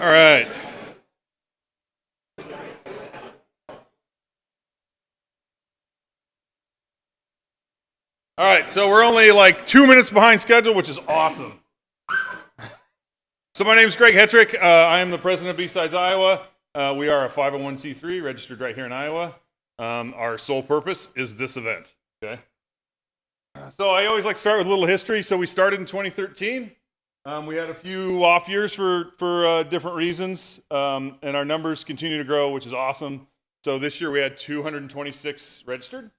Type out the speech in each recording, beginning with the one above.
All right. All right, so we're only like 2 minutes behind schedule, which is awesome. So my name is Greg Hetrick. I am the president of BSidesIowa. We are a 501c3 registered right here in Iowa. Our sole purpose is this event. Okay. So I always like to start with a little history. So we started in 2013. We had a few off years for different reasons, and our numbers continue to grow, which is awesome. So this year we had 226 registered,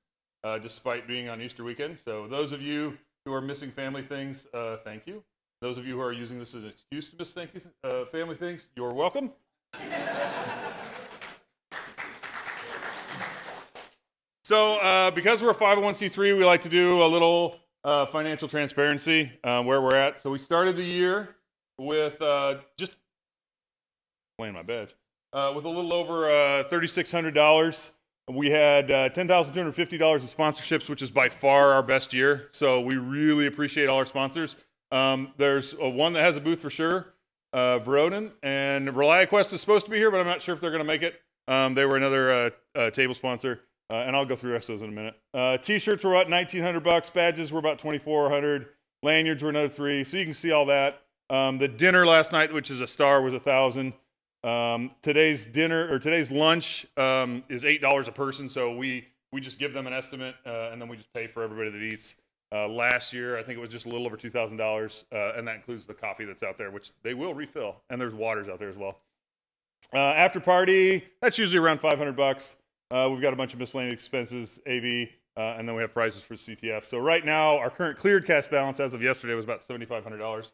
despite being on Easter weekend. So those of you who are missing family things, thank you. Those of you who are using this as an excuse to miss family things, you're welcome. So because we're a 501c3, we like to do a little financial transparency where we're at. So we started the year with just playing my badge with a little over $3,600. We had $10,250 in sponsorships, which is by far our best year. So we really appreciate all our sponsors. There's one that has a booth for sure, Veronin, and ReliaQuest is supposed to be here, but I'm not sure if they're going to make it. They were another table sponsor. And I'll go through the rest of those in a minute. T-shirts were about $1,900. Badges were about $2,400. Lanyards were another $300. So you can see all that. The dinner last night, which is a star, was $1,000. Today's dinner or today's lunch is $8 a person. So we just give them an estimate and then we just pay for everybody that eats. Last year, I think it was just a little over $2,000, and that includes the coffee that's out there, which they will refill. And there's waters out there as well. After party, that's usually around $500. We've got a bunch of miscellaneous expenses, AV, and then we have prizes for CTF. So right now, our current cleared cash balance as of yesterday was about $7,500.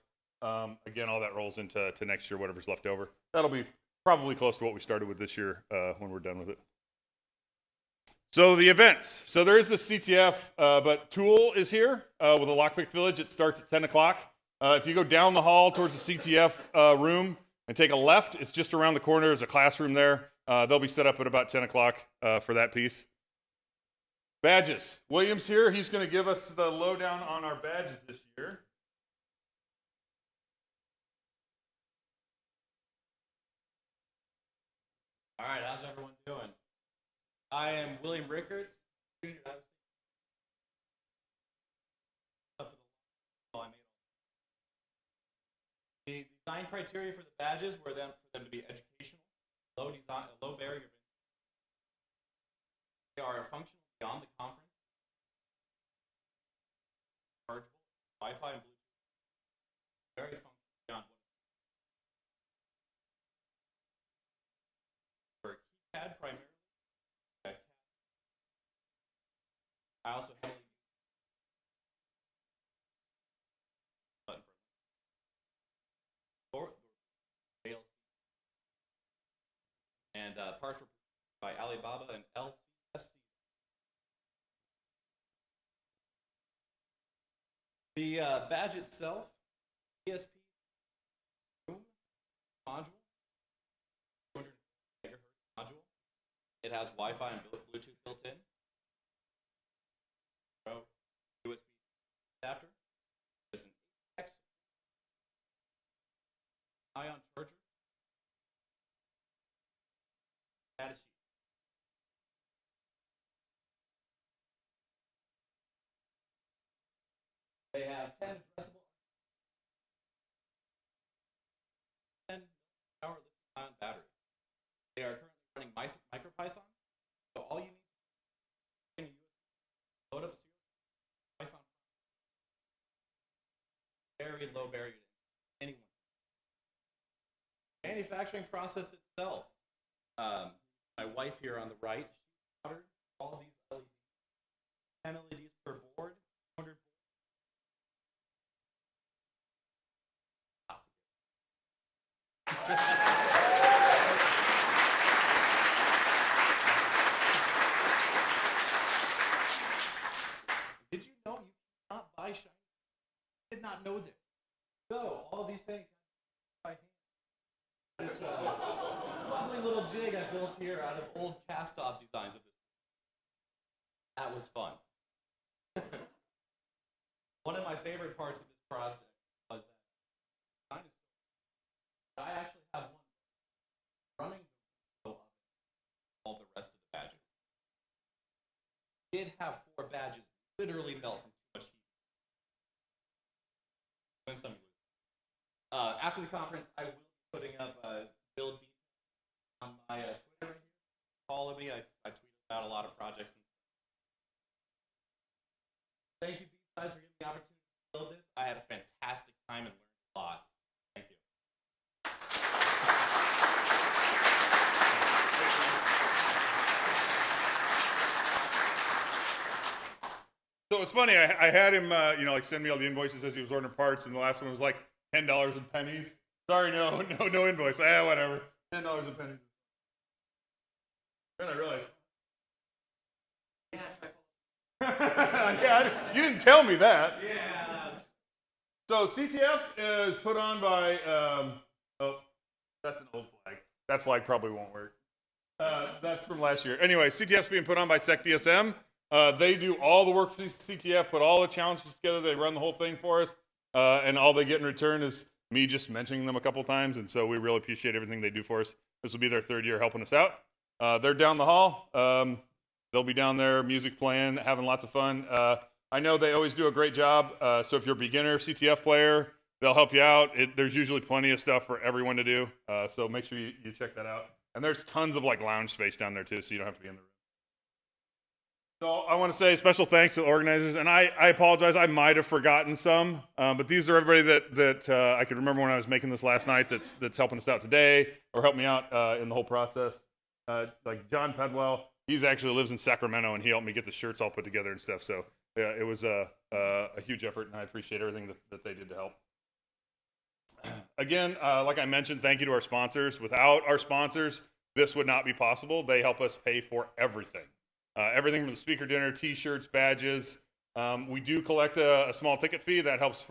Again, all that rolls into next year, whatever's left over. That'll be probably close to what we started with this year when we're done with it. So the events. So there is this CTF, but Tool is here with a Lockpick Village. It starts at 10 o'clock. If you go down the hall towards the CTF room and take a left, it's just around the corner. There's a classroom there. They'll be set up at about 10 o'clock for that piece. Badges. William's here. He's going to give us the lowdown on our badges this year. All right, how's everyone doing? I am William Rickert. The design criteria for the badges were for them to be educational, low barrier. They are functional beyond the conference, chargeable, Wi-Fi and Bluetooth, very functional beyond what. For keypad primarily. I also heavily use button for rails and parts were by Alibaba and LCSC. The badge itself, ESP module, 200 MHz module. It has Wi-Fi and Bluetooth built in. USB adapter. There's an X ion charger. Data sheet. They have 10 addressable 10 hour lithium-ion battery. They are currently running MicroPython. So all you need is load up a Python. Very low barrier to anyone. Manufacturing process itself. My wife here on the right, she ordered all of these LEDs, 10 LEDs per board, 200 Did you know you cannot buy shiny? I did not know this. So, all these things by hand. This lovely little jig I built here out of old cast-off designs of this. That was fun. One of my favorite parts of this project was that I actually have one have 4 badges literally melt from too much heat. Win some, you lose. After the conference, I will be putting up build details on my Twitter right here. Follow me. I tweet about a lot of projects. Thank you, BSides, for giving me the opportunity to build this. I had a fantastic time and learned a lot. Thank you. So it's funny. I had him, like send me all the invoices as he was ordering parts, and the last one was like $10 in pennies. Sorry, no invoice. Whatever. $10 in pennies. Then I realized. Yeah, you didn't tell me that. Yeah. So CTF is put on by. That's an old flag. That flag probably won't work. That's from last year. Anyway, CTF's being put on by SecDSM. They do all the work for CTF, put all the challenges together. They run the whole thing for us, and all they get in return is me just mentioning them a couple times. And so we really appreciate everything they do for us. This will be their 3rd year helping us out. They're down the hall. They'll be down there, music playing, having lots of fun. I know they always do a great job. So if you're a beginner CTF player, they'll help you out. There's usually plenty of stuff for everyone to do. So make sure you check that out. And there's tons of like lounge space down there too, so you don't have to be in the room. So I want to say special thanks to the organizers, and I apologize. I might have forgotten some, but these are everybody that I could remember when I was making this last night. That's helping us out today or helped me out in the whole process. Like John Pedwell. He actually lives in Sacramento, and he helped me get the shirts all put together and stuff. So yeah, it was a huge effort, and I appreciate everything that they did to help. Again, like I mentioned, thank you to our sponsors. Without our sponsors, this would not be possible. They help us pay for everything. Everything from the speaker dinner, T-shirts, badges. We do collect a small ticket fee that helps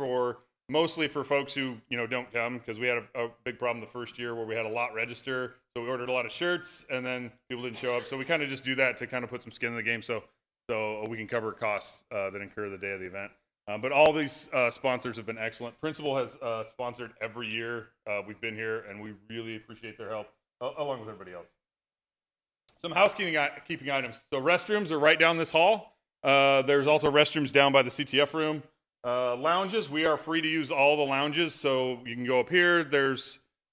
mostly for folks who don't come, because we had a big problem the first year where we had a lot register. So we ordered a lot of shirts and then people didn't show up. So we kind of just do that to kind of put some skin in the game so we can cover costs that incur the day of the event. But all these sponsors have been excellent. Principal has sponsored every year we've been here, and we really appreciate their help, along with everybody else. Some housekeeping items. So restrooms are right down this hall. There's also restrooms down by the CTF room. Lounges, we are free to use all the lounges, so you can go up here.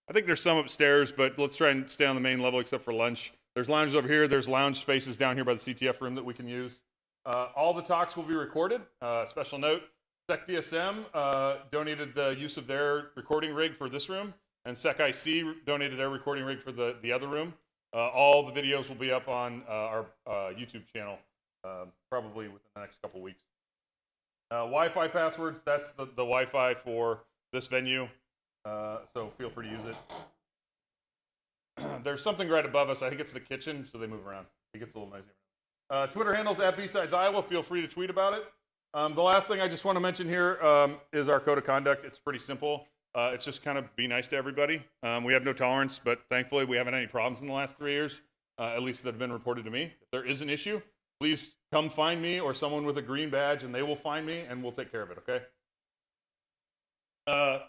I think there's some upstairs, but let's try and stay on the main level except for lunch. There's lounges over here. There's lounge spaces down here by the CTF room that we can use. All the talks will be recorded. Special note, SecDSM donated the use of their recording rig for this room, and SecIC donated their recording rig for the other room. All the videos will be up on our YouTube channel probably within the next couple weeks. Wi-Fi passwords, that's the Wi-Fi for this venue, so feel free to use it. There's something right above us. I think it's the kitchen, so they move around. It gets a little noisy. Twitter handles at BSidesIowa. Feel free to tweet about it. The last thing I just want to mention here is our code of conduct. It's pretty simple. It's just kind of be nice to everybody. We have no tolerance, but thankfully we haven't had any problems in the last 3 years, at least that have been reported to me. If there is an issue, please come find me or someone with a green badge, and they will find me, and we'll take care of it, okay?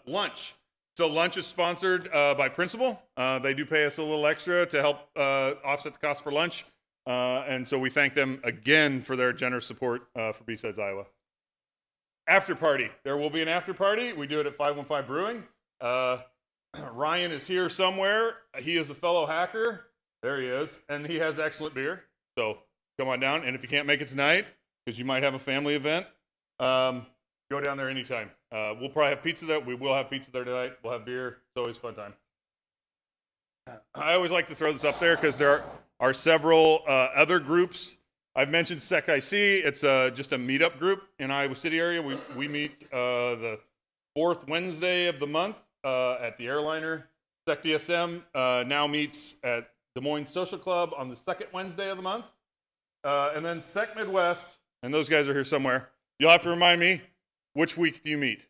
Lunch. So lunch is sponsored by Principal. They do pay us a little extra to help offset the cost for lunch, and so we thank them again for their generous support for BSidesIowa. After party. There will be an after party. We do it at 515 Brewing. Ryan is here somewhere. He is a fellow hacker. There he is, and he has excellent beer. So come on down, and if you can't make it tonight, because you might have a family event, go down there anytime. We'll probably have pizza there. We will have pizza there tonight. We'll have beer. It's always a fun time. I always like to throw this up there because there are several other groups. I've mentioned SecIC. It's just a meetup group in Iowa City area. We meet the 4th Wednesday of the month at the Airliner. SecDSM now meets at Des Moines Social Club on the 2nd Wednesday of the month. And then Sec Midwest, and those guys are here somewhere. You'll have to remind me, which week do you meet?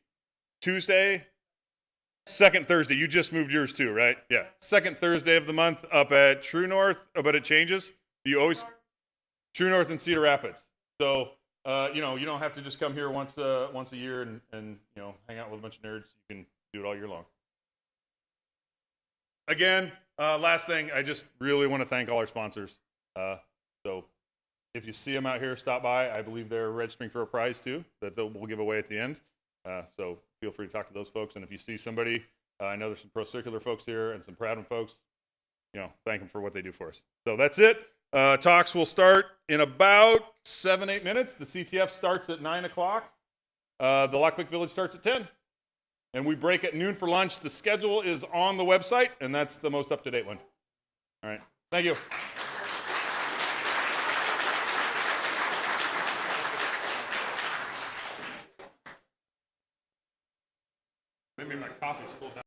Tuesday? 2nd Thursday. You just moved yours too, right? Yeah. 2nd Thursday of the month up at True North, but it changes. Do you always? True North and Cedar Rapids. So, you don't have to just come here once a year and hang out with a bunch of nerds. You can do it all year long. Again, last thing, I just really want to thank all our sponsors. So If you see them out here, stop by. I believe they're registering for a prize too that we'll give away at the end. So feel free to talk to those folks. And if you see somebody, I know there's some Pro Circular folks here and some Pradman folks, thank them for what they do for us. So that's it. Talks will start in about 7-8 minutes. The CTF starts at 9 o'clock. The Lockpick Village starts at 10. And we break at noon for lunch. The schedule is on the website, and that's the most up-to-date one. All right. Thank you. Maybe my coffee's cooled down.